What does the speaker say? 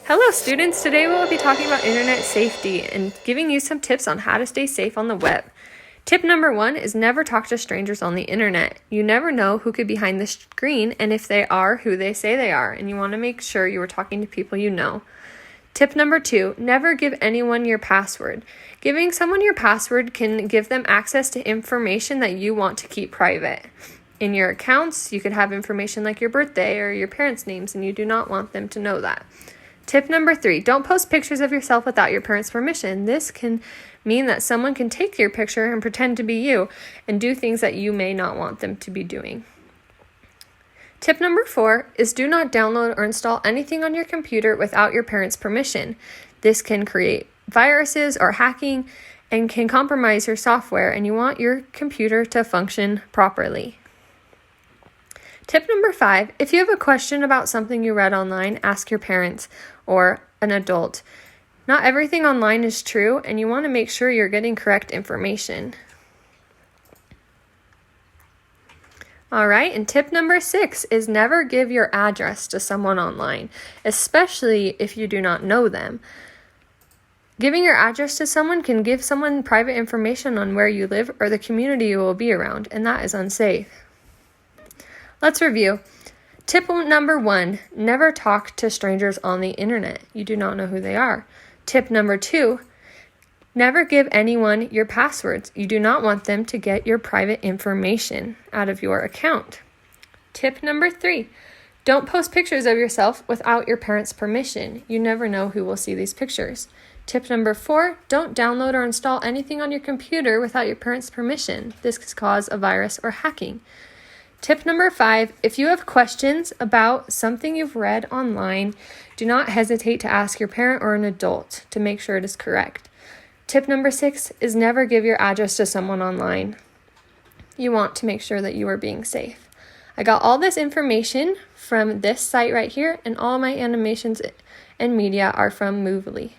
Hello students, today we'll be talking about internet safety and giving you some tips on how to stay safe on the web. Tip number 1 is never talk to strangers on the internet. You never know who could be behind the screen and if they are who they say they are, and you want to make sure you are talking to people you know. Tip number 2, never give anyone your password. Giving someone your password can give them access to information that you want to keep private. In your accounts, you could have information like your birthday or your parents' names, and you do not want them to know that. Tip number 3, don't post pictures of yourself without your parents' permission. This can mean that someone can take your picture and pretend to be you and do things that you may not want them to be doing. Tip number 4 is do not download or install anything on your computer without your parents' permission. This can create viruses or hacking and can compromise your software, and you want your computer to function properly. Tip number 5, if you have a question about something you read online, ask your parents or an adult. Not everything online is true, and you want to make sure you're getting correct information. All right, and tip number 6 is never give your address to someone online, especially if you do not know them. Giving your address to someone can give someone private information on where you live or the community you will be around, and that is unsafe. Let's review. Tip number 1, never talk to strangers on the internet. You do not know who they are. Tip number 2, never give anyone your passwords. You do not want them to get your private information out of your account. Tip number 3, don't post pictures of yourself without your parents' permission. You never know who will see these pictures. Tip number 4, don't download or install anything on your computer without your parents' permission. This could cause a virus or hacking. Tip number 5, if you have questions about something you've read online, do not hesitate to ask your parent or an adult to make sure it is correct. Tip number 6 is never give your address to someone online. You want to make sure that you are being safe. I got all this information from this site right here, and all my animations and media are from Moovly.